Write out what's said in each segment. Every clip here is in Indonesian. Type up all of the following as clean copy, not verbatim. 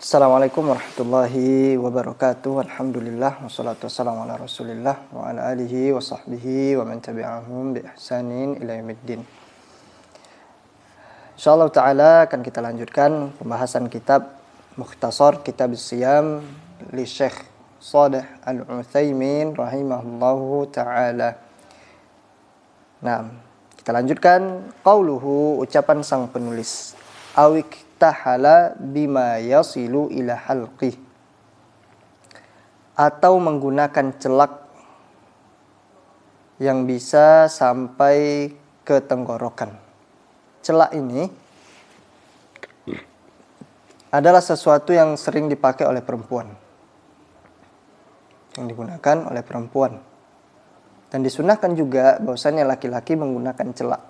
Assalamualaikum warahmatullahi wabarakatuh. Alhamdulillah wassalatu wassalamu ala Rasulillah wa ala alihi wa sahbihi wa man tabi'ahum bi ihsanin ila yaumiddin. Insyaallah taala akan kita lanjutkan pembahasan kitab Mukhtasar Kitab Shiyam li Syekh Shalih Al-Utsaimin rahimahullahu taala. Nah, kita lanjutkan qauluhu, ucapan sang penulis. Awik tahala bima yasilu ila halqih, atau menggunakan celak yang bisa sampai ke tenggorokan. Celak ini adalah sesuatu yang sering dipakai oleh perempuan, yang digunakan oleh perempuan, dan disunahkan juga bahwasanya laki-laki menggunakan celak.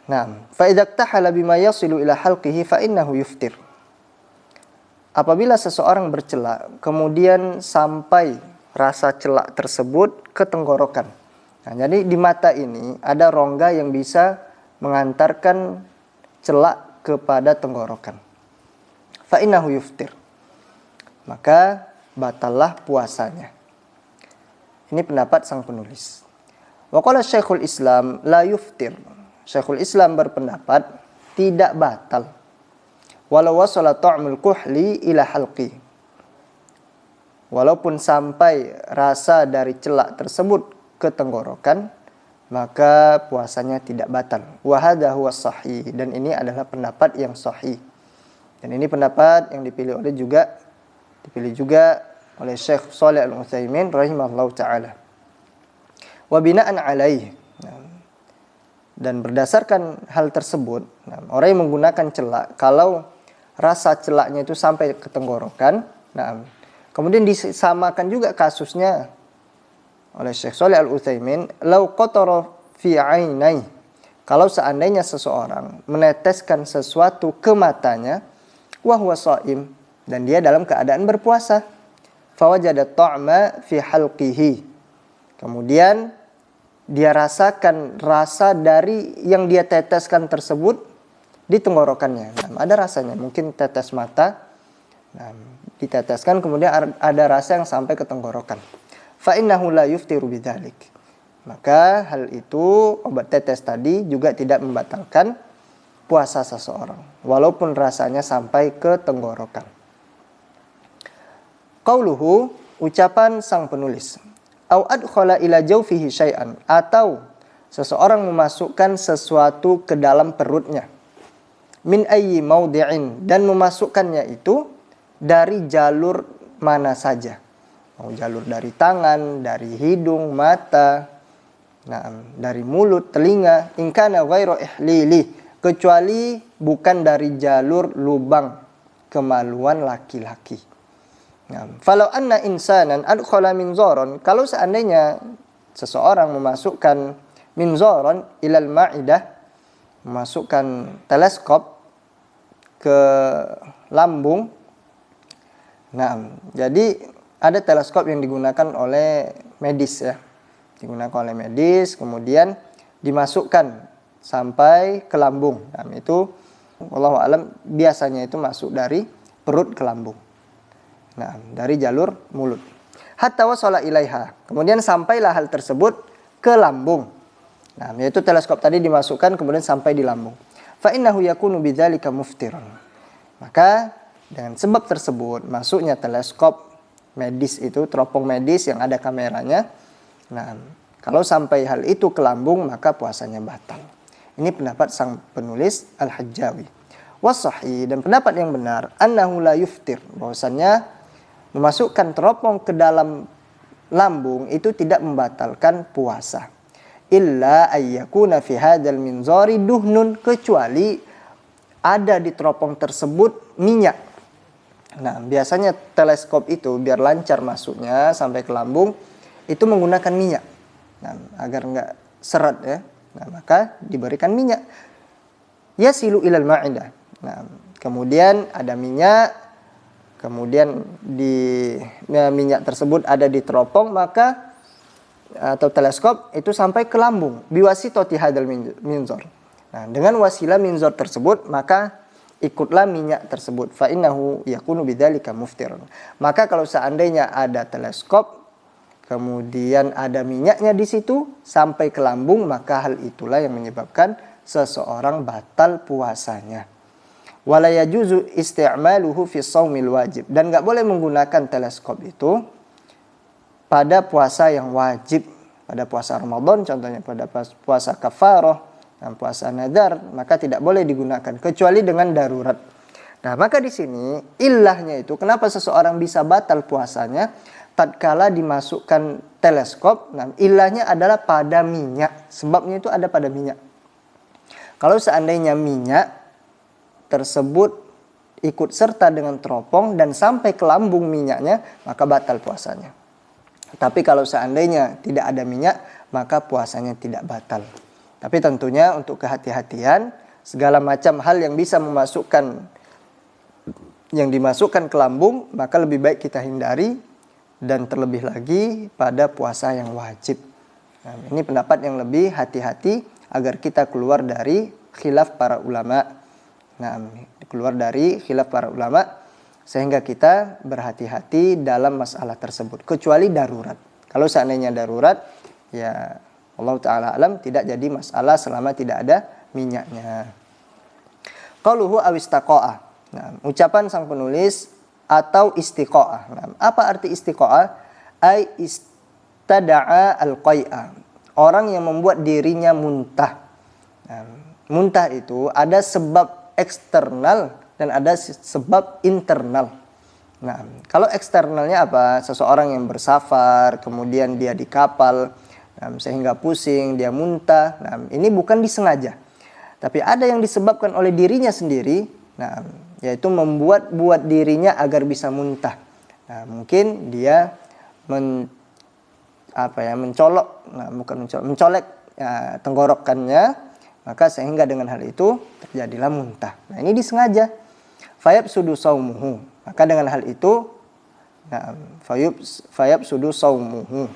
Nah, fa idza tahala bima yasilu ila halqihi fa innahu yuftir. Apabila seseorang bercelak kemudian sampai rasa celak tersebut ke tenggorokan. Nah, jadi di mata ini ada rongga yang bisa mengantarkan celak kepada tenggorokan. Fa innahu yuftir. Maka batallah puasanya. Ini pendapat sang penulis. Wa qala Syekhul Islam la yuftir. Syekhul Islam berpendapat tidak batal walau wasala ta'mul kuhli ila halqi, walaupun sampai rasa dari celak tersebut ke tenggorokan, maka puasanya tidak batal. Wa hadza huwa sahih, dan ini adalah pendapat yang sahih, dan ini pendapat yang dipilih juga oleh Syekh Shalih Al-Utsaimin rahimahullahu taala. Wa bina'an alaihi, dan berdasarkan hal tersebut, orang yang menggunakan celak, kalau rasa celaknya itu sampai ke tenggorokan, kemudian disamakan juga kasusnya oleh Syekh Shalih Al-Utsaimin, lau qatara fi 'ainai, kalau seandainya seseorang meneteskan sesuatu ke matanya, wa huwa shaim, dan dia dalam keadaan berpuasa, fa wajada ta'ma fi halqihi, kemudian dia rasakan rasa dari yang dia teteskan tersebut di tenggorokannya. Nah, ada rasanya, mungkin tetes mata, diteteskan kemudian ada rasa yang sampai ke tenggorokan. Fa innahu la yuftiru bidzalik. Maka hal itu, obat tetes tadi juga tidak membatalkan puasa seseorang, walaupun rasanya sampai ke tenggorokan. Qauluhu, ucapan sang penulis. Au adkhala ila jawfihi syai'an, atau seseorang memasukkan sesuatu ke dalam perutnya. Min ayyi maudi'in, dan memasukkannya itu dari jalur mana saja. Mau jalur dari tangan, dari hidung, mata, dari mulut, telinga, in kana ghairu ihlili, kecuali bukan dari jalur lubang kemaluan laki-laki. Falau anna insanan adkhala minzaran, kalau seandainya seseorang memasukkan minzaran ilal ma'idah, memasukkan teleskop ke lambung. Jadi ada teleskop yang digunakan oleh medis ya. Digunakan oleh medis, kemudian dimasukkan sampai ke lambung. Itu wallahu alam biasanya itu masuk dari perut ke lambung. Dari jalur mulut. Hatta wasala ilaiha, kemudian sampailah hal tersebut ke lambung. Yaitu teleskop tadi dimasukkan kemudian sampai di lambung. Fa innahu yakunu bidzalika muftiran. Maka dengan sebab tersebut masuknya teleskop medis itu, teropong medis yang ada kameranya. Kalau sampai hal itu ke lambung, maka puasanya batal. Ini pendapat sang penulis Al-Hajjawi. Wasahih, dan pendapat yang benar, annahu la yuftir, bahwasannya memasukkan teropong ke dalam lambung itu tidak membatalkan puasa. Illa ayyakuna fi hadzal minzari duhnun, kecuali ada di teropong tersebut minyak. Biasanya teleskop itu biar lancar masuknya sampai ke lambung itu menggunakan minyak. Agar enggak seret ya. Maka diberikan minyak. Yasilu ilal ma'idah. Kemudian ada minyak, kemudian minyak tersebut ada di teropong, maka atau teleskop itu sampai ke lambung biwasitati hadzal minzar. Dengan wasilah minzar tersebut, maka ikutlah minyak tersebut. Fa innahu yakunu bidzalika muftirun. Maka kalau seandainya ada teleskop, kemudian ada minyaknya di situ sampai ke lambung, maka hal itulah yang menyebabkan seseorang batal puasanya. Wala yajuzu isti'maluhu fi shaumil wajib, dan nggak boleh menggunakan teleskop itu pada puasa yang wajib, pada puasa Ramadan contohnya, pada puasa kafarah dan puasa nadar, maka tidak boleh digunakan kecuali dengan darurat. Nah, maka di sini ilahnya itu kenapa seseorang bisa batal puasanya tatkala dimasukkan teleskop. Nah, ilahnya adalah pada minyak. Sebabnya itu ada pada minyak. Kalau seandainya minyak tersebut ikut serta dengan teropong dan sampai ke lambung minyaknya, maka batal puasanya. Tapi kalau seandainya tidak ada minyak, maka puasanya tidak batal. Tapi tentunya untuk kehati-hatian, segala macam hal yang bisa dimasukkan ke lambung, maka lebih baik kita hindari, dan terlebih lagi pada puasa yang wajib. Nah, ini pendapat yang lebih hati-hati agar kita keluar dari khilaf para ulama. Nah, keluar dari khilaf para ulama sehingga kita berhati-hati dalam masalah tersebut, kecuali darurat. Kalau seandainya darurat, ya Allah Ta'ala alam, tidak jadi masalah selama tidak ada minyaknya. Qauluhu awistaqa'ah. Nah, ucapan sang penulis atau istiqa'ah. Nah, apa arti istiqa'ah? Ai istada'a al-qai'a. Orang yang membuat dirinya muntah. Nah, muntah itu ada sebab eksternal dan ada sebab internal. Nah, kalau eksternalnya apa? Seseorang yang bersafar, kemudian dia di kapal, sehingga pusing, dia muntah. Nah, ini bukan disengaja. Tapi ada yang disebabkan oleh dirinya sendiri, nah, yaitu membuat dirinya agar bisa muntah. Nah, mungkin dia mencolek tenggorokannya, maka sehingga dengan hal itu terjadilah muntah. Nah, ini disengaja. Fayabsudu saumuhu. Maka dengan hal itu, fayabsudu saumuhu.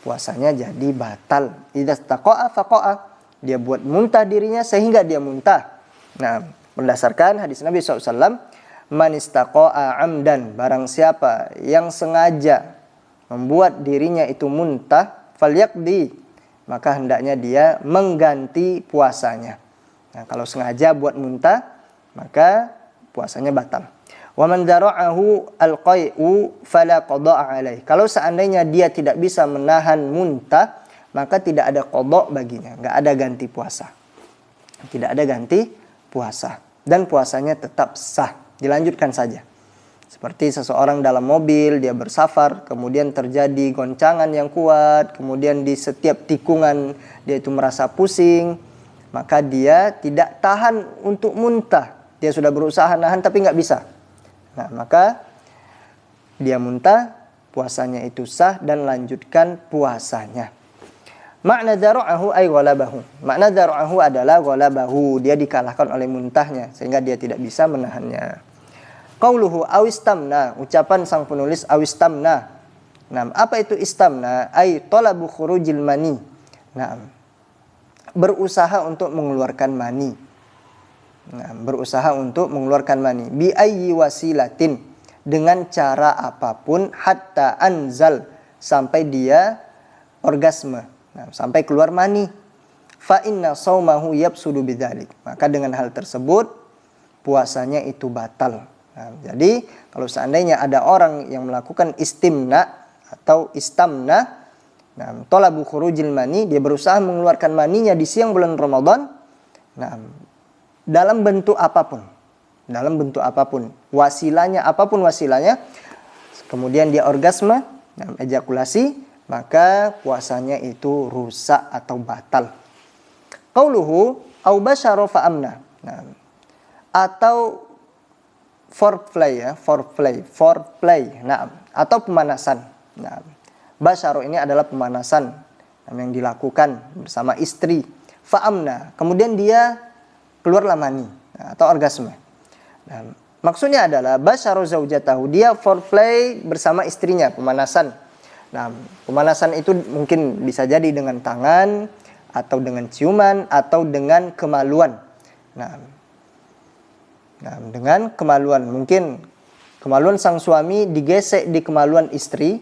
Puasanya jadi batal. Idza taqa'a faqa'a. Dia buat muntah dirinya sehingga dia muntah. Nah, berdasarkan hadis Nabi SAW, man istaqa'a amdan, barang siapa yang sengaja membuat dirinya itu muntah, falyaqdi, maka hendaknya dia mengganti puasanya. Nah, kalau sengaja buat muntah, maka puasanya batal. Wa man dara'ahu al-qai'u fala qada'a alaih. Kalau seandainya dia tidak bisa menahan muntah, maka tidak ada qada baginya, enggak ada ganti puasa. Tidak ada ganti puasa dan puasanya tetap sah, dilanjutkan saja. Seperti seseorang dalam mobil, dia bersafar, kemudian terjadi goncangan yang kuat, kemudian di setiap tikungan dia itu merasa pusing, maka dia tidak tahan untuk muntah. Dia sudah berusaha nahan tapi nggak bisa. Nah, maka dia muntah, puasanya itu sah dan lanjutkan puasanya. Makna dara'ahu ay ghalabahu. Makna dara'ahu adalah ghalabahu, dia dikalahkan oleh muntahnya sehingga dia tidak bisa menahannya. Qauluhu awistamna, ucapan sang penulis awistamna. Nah, apa itu istamna? Ay talabu khurujil mani. Nah, berusaha untuk mengeluarkan mani. Nah, berusaha untuk mengeluarkan mani bi ayyi wasilatin, dengan cara apapun, hatta anzal, sampai dia orgasme, nah, sampai keluar mani. Fa inna saumahu yabsudu bidzalik, maka dengan hal tersebut puasanya itu batal. Nah, jadi kalau seandainya ada orang yang melakukan istimna atau istamna, nah, talabu khurujil mani, dia berusaha mengeluarkan maninya di siang bulan Ramadan, nah, dalam bentuk apapun, wasilanya apapun wasilanya, kemudian dia orgasme, ejakulasi, maka puasanya itu rusak atau batal. Qauluhu au basyara fa amna. Nah, atau foreplay, nah, atau pemanasan. Nah, basyara ini adalah pemanasan yang dilakukan bersama istri. Fa amna, kemudian dia keluarlah mani, nah, atau orgasme. Nah, maksudnya adalah basyara zaujatahu, dia foreplay bersama istrinya, pemanasan. Nah, pemanasan itu mungkin bisa jadi dengan tangan, atau dengan ciuman, atau dengan kemaluan. Nah, Nah, dengan kemaluan, mungkin kemaluan sang suami digesek di kemaluan istri.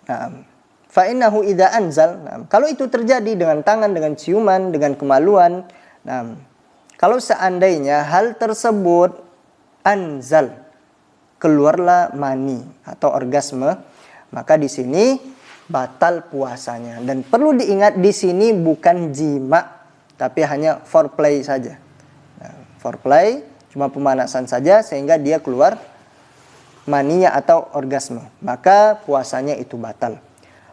Nah, fa innahu idza anzal. Nah, kalau itu terjadi dengan tangan, dengan ciuman, dengan kemaluan. Nah, kalau seandainya hal tersebut anzal, keluarlah mani atau orgasme, maka di sini batal puasanya. Dan perlu diingat di sini bukan jima, tapi hanya foreplay saja. Nah, foreplay cuma pemanasan saja sehingga dia keluar maninya atau orgasme, maka puasanya itu batal.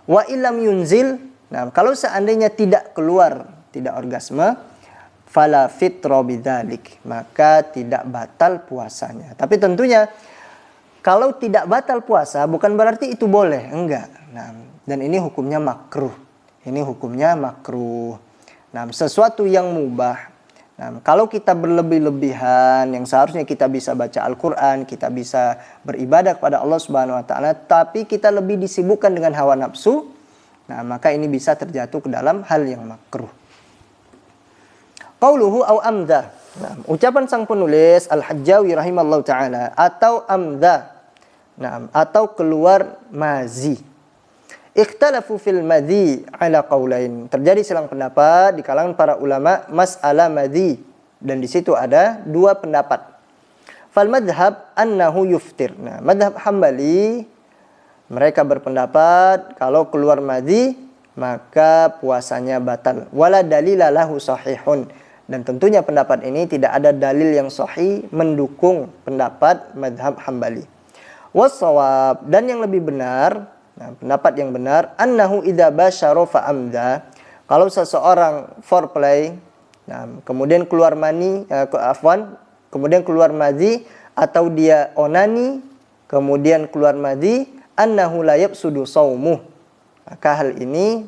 Wa illam yunzil, nah kalau seandainya tidak keluar, tidak orgasme, fala fitra bidzalik, maka tidak batal puasanya. Tapi tentunya kalau tidak batal puasa bukan berarti itu boleh, enggak. Nah, dan ini hukumnya makruh. Ini hukumnya makruh. Nah, sesuatu yang mubah. Nah, kalau kita berlebih-lebihan, yang seharusnya kita bisa baca Al-Quran, kita bisa beribadah kepada Allah Subhanahu Wa Taala, tapi kita lebih disibukkan dengan hawa nafsu, nah maka ini bisa terjatuh ke dalam hal yang makruh. Qauluhu au amda. Nah, ucapan sang penulis Al-Hajjawi rahimallahu taala, atau amda. Nah, atau keluar mazi. Ikhtalafu fil madhi ala qaulain. Terjadi silang pendapat di kalangan para ulama mas'alah madhi, dan di situ ada dua pendapat. Fal madhab annahu yuftir. Nah, madhab Hambali mereka berpendapat kalau keluar madhi maka puasanya batal. Wala dalila lahu sahihun. Dan tentunya pendapat ini tidak ada dalil yang sahih mendukung pendapat madhab Hambali. Wassawab, dan yang lebih benar, nah, pendapat yang benar, annahu idza basyara fa amda, kalau seseorang foreplay, nah, kemudian keluar mani, kemudian keluar madhi, atau dia onani, kemudian keluar madhi, annahu la yafsudu shaumuh, maka hal ini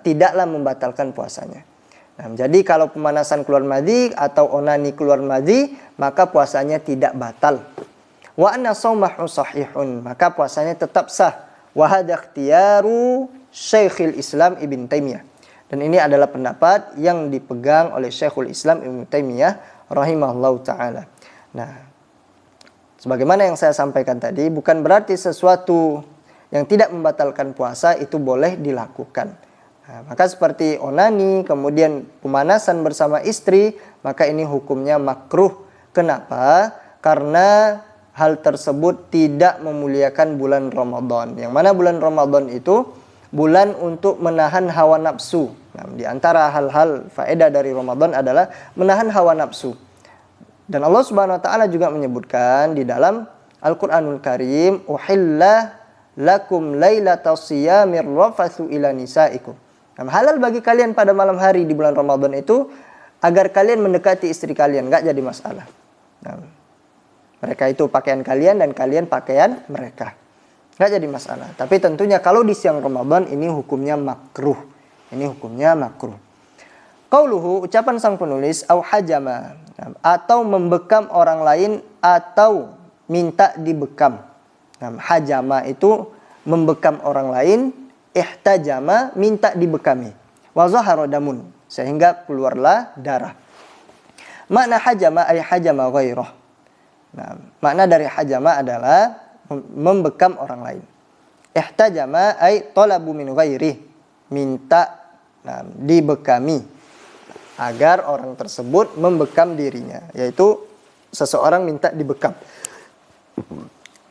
tidaklah membatalkan puasanya. Nah, jadi kalau pemanasan keluar madhi atau onani keluar madhi, maka puasanya tidak batal. Wa anna shaumahu sahihun, maka puasanya tetap sah. Wa hadza ikhtiyaru Syekhul Islam Ibn Taimiyah. Dan ini adalah pendapat yang dipegang oleh Syekhul Islam Ibn Taimiyah rahimahullahu taala. Nah, sebagaimana yang saya sampaikan tadi, bukan berarti sesuatu yang tidak membatalkan puasa itu boleh dilakukan. Nah, maka seperti onani, kemudian pemanasan bersama istri, maka ini hukumnya makruh. Kenapa? Karena hal tersebut tidak memuliakan bulan Ramadan. Yang mana bulan Ramadan itu bulan untuk menahan hawa nafsu. Nah, di antara hal-hal faedah dari Ramadan adalah menahan hawa nafsu. Dan Allah Subhanahu wa taala juga menyebutkan di dalam Al-Qur'anul Karim, "Uhilla lakum lailatas siyamir rafatsu ila nisaikum." Nah, halal bagi kalian pada malam hari di bulan Ramadan itu agar kalian mendekati istri kalian, enggak jadi masalah. Nah, mereka itu pakaian kalian dan kalian pakaian mereka. Nggak jadi masalah. Tapi tentunya kalau di siang Ramadan ini hukumnya makruh. Ini hukumnya makruh. Qauluhu, ucapan sang penulis, au hajama, atau membekam orang lain atau minta dibekam. Nah, hajama itu membekam orang lain, ihtajama minta dibekami. Wa zahara damun, sehingga keluarlah darah. Makna hajama ay hajama ghairah. Nah, makna dari hajama adalah membekam orang lain. Ihtajama ay talabu min ghairi, minta dibekami agar orang tersebut membekam dirinya, yaitu seseorang minta dibekam.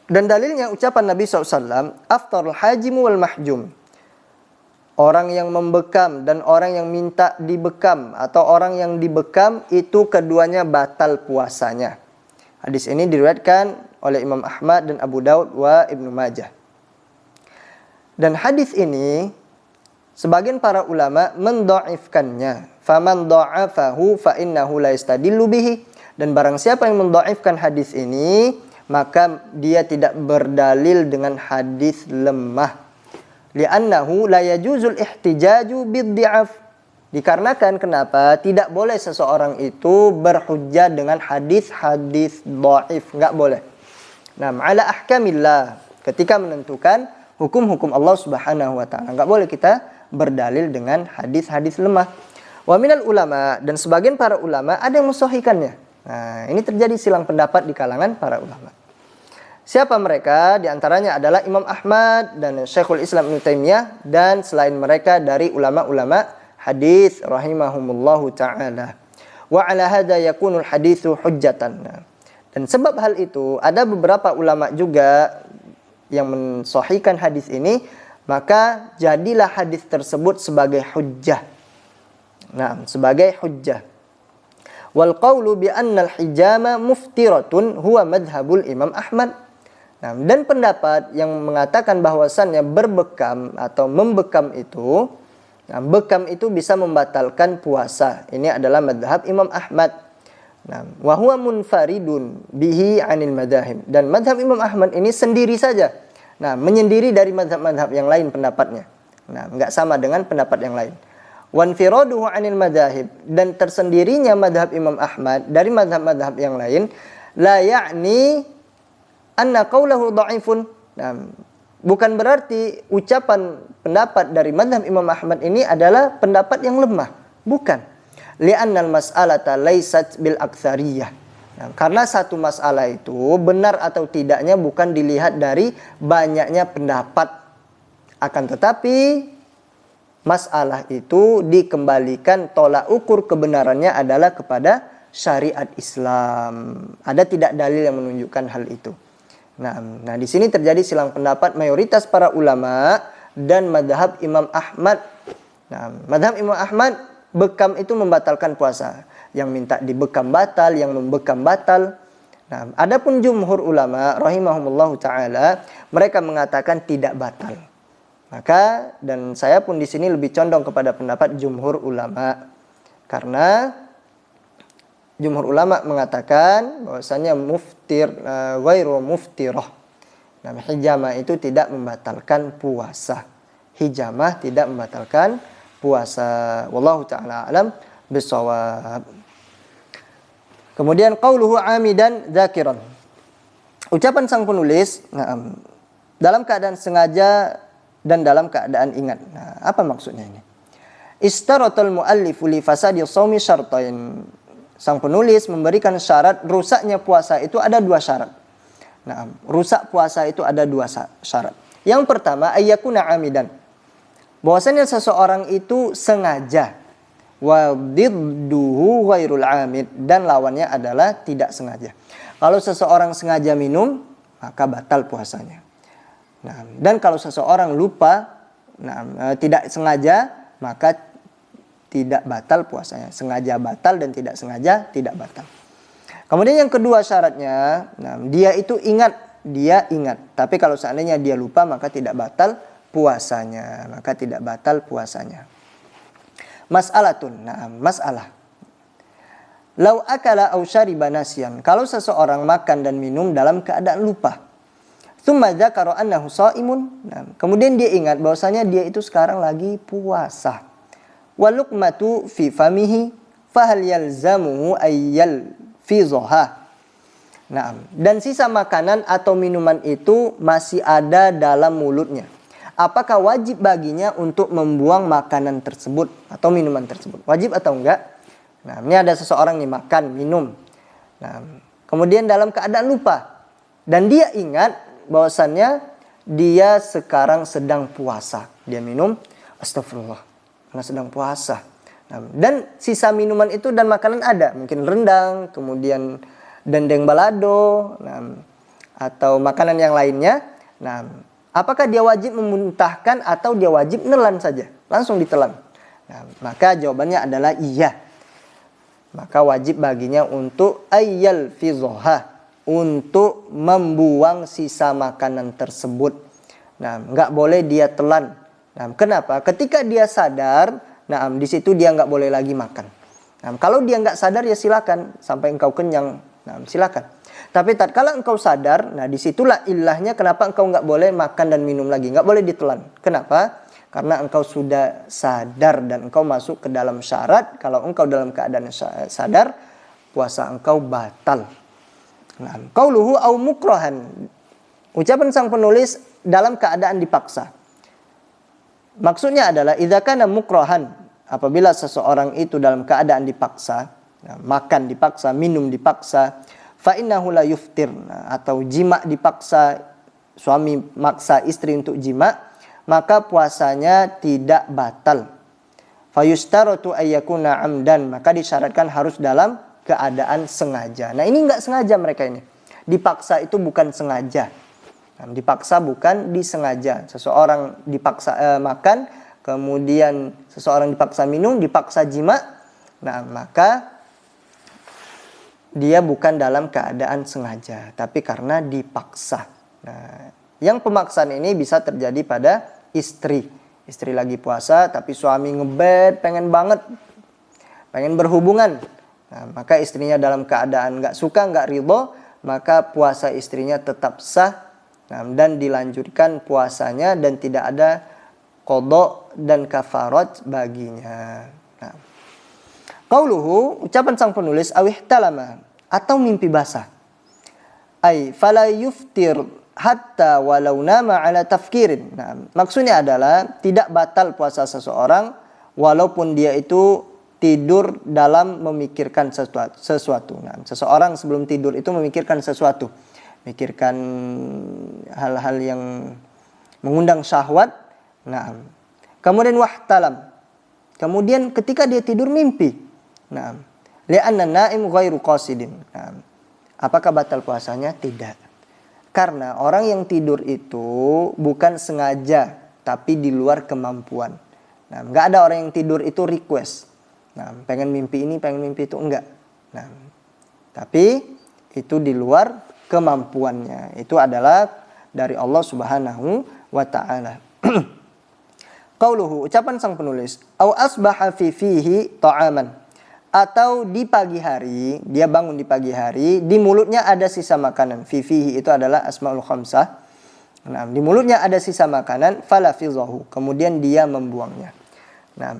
Dan dalilnya ucapan Nabi SAW, aftarul hajimu wal mahjum. Orang yang membekam dan orang yang minta dibekam atau orang yang dibekam itu keduanya batal puasanya. Hadis ini diriwayatkan oleh Imam Ahmad dan Abu Daud wa Ibnu Majah. Dan hadis ini sebagian para ulama mendhaifkannya. Faman dha'afahu fa innahu la yastadillu bihi. Dan barang siapa yang mendhaifkan hadis ini, maka dia tidak berdalil dengan hadis lemah. Li'annahu la yajuzul ihtijaju bid-dhi'af. Dikarenakan kenapa? Tidak boleh seseorang itu berhujjah dengan hadis-hadis dhaif, enggak boleh. Nah, ala ahkamillah, ketika menentukan hukum-hukum Allah Subhanahu wa taala, enggak boleh kita berdalil dengan hadis-hadis lemah. Wa minal ulama, dan sebagian para ulama ada yang mensahihkannya. Nah, ini terjadi silang pendapat di kalangan para ulama. Siapa mereka? Di antaranya adalah Imam Ahmad dan Syekhul Islam Ibnu Taimiyah, dan selain mereka dari ulama-ulama hadis rahimahumullahu taala. Wa ala hadza yakunul haditsu hujjatan. Dan sebab hal itu ada beberapa ulama juga yang mensahihkan hadis ini, maka jadilah hadis tersebut sebagai hujjah. Nah, sebagai hujjah. Wal qawlu bi anna al-hijama muftiratun huwa madhhabul Imam Ahmad. Nah, dan pendapat yang mengatakan bahwasannya berbekam atau membekam itu, nah, bekam itu bisa membatalkan puasa. Ini adalah madhab Imam Ahmad. Nah, wa huwa munfaridun bihi 'anil madahib. Dan madhab Imam Ahmad ini sendiri saja. Nah, menyendiri dari madhab-madhab yang lain pendapatnya. Nah, enggak sama dengan pendapat yang lain. Wanfiraduhu 'anil madahib, dan tersendirinya madhab Imam Ahmad dari madhab-madhab yang lain, la ya'ni anna qawlahu dha'ifun. Nah, bukan berarti ucapan pendapat dari madhab Imam Ahmad ini adalah pendapat yang lemah. Bukan. Li'annal mas'alata laysat bil aktsariyah. Nah, karena satu masalah itu benar atau tidaknya bukan dilihat dari banyaknya pendapat. Akan tetapi masalah itu dikembalikan, tolak ukur kebenarannya adalah kepada syariat Islam. Ada tidak dalil yang menunjukkan hal itu? Nah, di sini terjadi silang pendapat mayoritas para ulama dan madhab Imam Ahmad. Nah, madhab Imam Ahmad, bekam itu membatalkan puasa. Yang minta dibekam batal, yang membekam batal. Nah, adapun jumhur ulama rahimahumullahu taala, mereka mengatakan tidak batal. Maka, dan saya pun di sini lebih condong kepada pendapat jumhur ulama, karena jumhur ulama mengatakan bahwasanya ghairu muftirah. Nah, hijamah itu tidak membatalkan puasa. Hijamah tidak membatalkan puasa. Wallahu taala alam bisawab. Kemudian qauluhu amidan dzakiran. Ucapan sang penulis, dalam keadaan sengaja dan dalam keadaan ingat. Nah, apa maksudnya ini? Istaratul muallifu li fasadi shaumi syartain. Sang penulis memberikan syarat rusaknya puasa itu ada dua syarat. Nah, rusak puasa itu ada dua syarat. Yang pertama, ayyakuna amidan. Bahwasanya seseorang itu sengaja. Wa didduhu ghairul amid, dan lawannya adalah tidak sengaja. Kalau seseorang sengaja minum, maka batal puasanya. Nah, dan kalau seseorang lupa, tidak sengaja, maka tidak batal puasanya. Sengaja batal dan tidak sengaja tidak batal. Kemudian yang kedua syaratnya, dia itu ingat. Dia ingat. Tapi kalau seandainya dia lupa, maka tidak batal puasanya. Maka tidak batal puasanya. Mas'alatun. Nah, masalah. Lau akala au syariba nasyan. Kalau seseorang makan dan minum dalam keadaan lupa. Tsumma dzakara annahu shaimun. Nah, kemudian dia ingat bahwasanya dia itu sekarang lagi puasa. Walukmatu fi famihi fahal yalzamuhu ayyal fi zoha. Nah, dan sisa makanan atau minuman itu masih ada dalam mulutnya. Apakah wajib baginya untuk membuang makanan tersebut atau minuman tersebut? Wajib atau enggak? Nah, ini ada seseorang nih makan, minum. Nah, kemudian dalam keadaan lupa. Dan dia ingat bahwasannya dia sekarang sedang puasa. Dia minum, astagfirullah, karena sedang puasa. Nah, dan sisa minuman itu dan makanan ada. Mungkin rendang, kemudian dendeng balado, atau makanan yang lainnya. Nah, apakah dia wajib memuntahkan atau dia wajib nelan saja? Langsung ditelan. Nah, maka jawabannya adalah iya. Maka wajib baginya untuk ayyal fizoha, untuk membuang sisa makanan tersebut. Nah, nggak boleh dia telan. Nah, kenapa? Ketika dia sadar, di situ dia nggak boleh lagi makan. Nah, kalau dia nggak sadar ya silakan sampai engkau kenyang. Nah, silakan. Tapi tatkala engkau sadar, disitulah ilahnya kenapa engkau nggak boleh makan dan minum lagi, nggak boleh ditelan. Kenapa? Karena engkau sudah sadar dan engkau masuk ke dalam syarat. Kalau engkau dalam keadaan sadar, puasa engkau batal. Nah, qauluhu au mukrahan. Ucapan sang penulis dalam keadaan dipaksa. Maksudnya adalah idza kana mukrahan, apabila seseorang itu dalam keadaan dipaksa. Nah, makan dipaksa, minum dipaksa, fa innahu la yuftir. Nah, atau jima dipaksa, suami maksa istri untuk jima, maka puasanya tidak batal. Fayustaratu ayyakuna amdan, maka disyaratkan harus dalam keadaan sengaja. Nah, ini enggak sengaja mereka ini. Dipaksa itu bukan sengaja. Nah, dipaksa bukan disengaja. Seseorang dipaksa makan, kemudian seseorang dipaksa minum, dipaksa jima. Nah, maka dia bukan dalam keadaan sengaja, tapi karena dipaksa. Nah, yang pemaksaan ini bisa terjadi pada istri. Istri lagi puasa, tapi suami ngebet, pengen banget, pengen berhubungan. Nah, maka istrinya dalam keadaan nggak suka, nggak ridho, maka puasa istrinya tetap sah. Nah, dan dilanjutkan puasanya dan tidak ada qadha dan kafarat baginya. Nah, qauluhu, ucapan sang penulis, awih talama, atau mimpi basah. Ay fala yuftir hatta walau nama ala tafkirin. Nah, maksudnya adalah tidak batal puasa seseorang walaupun dia itu tidur dalam memikirkan sesuatu. Nah, seseorang sebelum tidur itu memikirkan sesuatu. Mikirkan hal-hal yang mengundang syahwat. Nah, kemudian wahtalam. Kemudian ketika dia tidur mimpi. Nah, li'anna naim ghairu qasidin. Nah, apakah batal puasanya? Tidak. Karena orang yang tidur itu bukan sengaja, tapi di luar kemampuan. Nah, nggak ada orang yang tidur itu request. Nah, pengen mimpi ini, pengen mimpi itu, enggak. Nah, tapi itu di luar kemampuannya. Itu adalah dari Allah Subhanahu wa taala. Qauluhu, ucapan sang penulis, au asbaha fi fihi ta'aman. Atau di pagi hari, dia bangun di pagi hari, di mulutnya ada sisa makanan. Fi fihi itu adalah asmaul khamsah. Nah, di mulutnya ada sisa makanan, fala fizahu, kemudian dia membuangnya. Nah,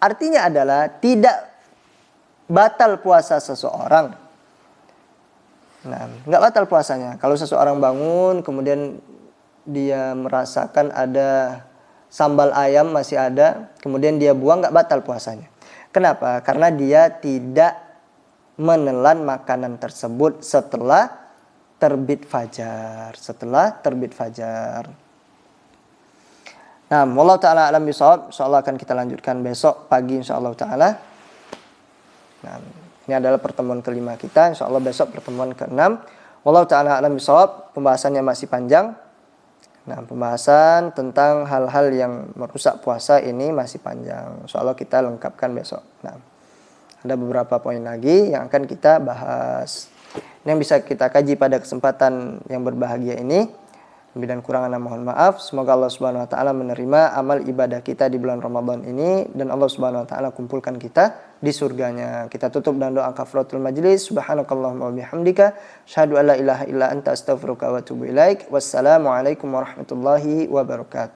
artinya adalah tidak batal puasa seseorang. Nah, nggak batal puasanya. Kalau seseorang bangun, kemudian dia merasakan ada sambal ayam masih ada, kemudian dia buang, nggak batal puasanya. Kenapa? Karena dia tidak menelan makanan tersebut setelah terbit fajar. Nah, wallahu ta'ala alam bisawab. Insyaallah akan kita lanjutkan besok pagi insyaallah ta'ala. Nah, ini adalah pertemuan kelima kita. Insyaallah besok pertemuan keenam. Wallahu ta'ala alam bisawab. Pembahasannya masih panjang. Nah, pembahasan tentang hal-hal yang merusak puasa ini masih panjang. Insyaallah kita lengkapkan besok. Nah, ada beberapa poin lagi yang akan kita bahas. Ini yang bisa kita kaji pada kesempatan yang berbahagia ini. Lebih dan kurangannya mohon maaf. Semoga Allah Subhanahu wa taala menerima amal ibadah kita di bulan Ramadan ini dan Allah Subhanahu wa taala kumpulkan kita di surganya. Kita tutup dengan doa kafaratul majlis. Subhanakallahumma wa bihamdika, asyhadu an la ilaha illa anta, astaghfiruka wa atubu ilaik. Wassalamualaikum warahmatullahi wabarakatuh.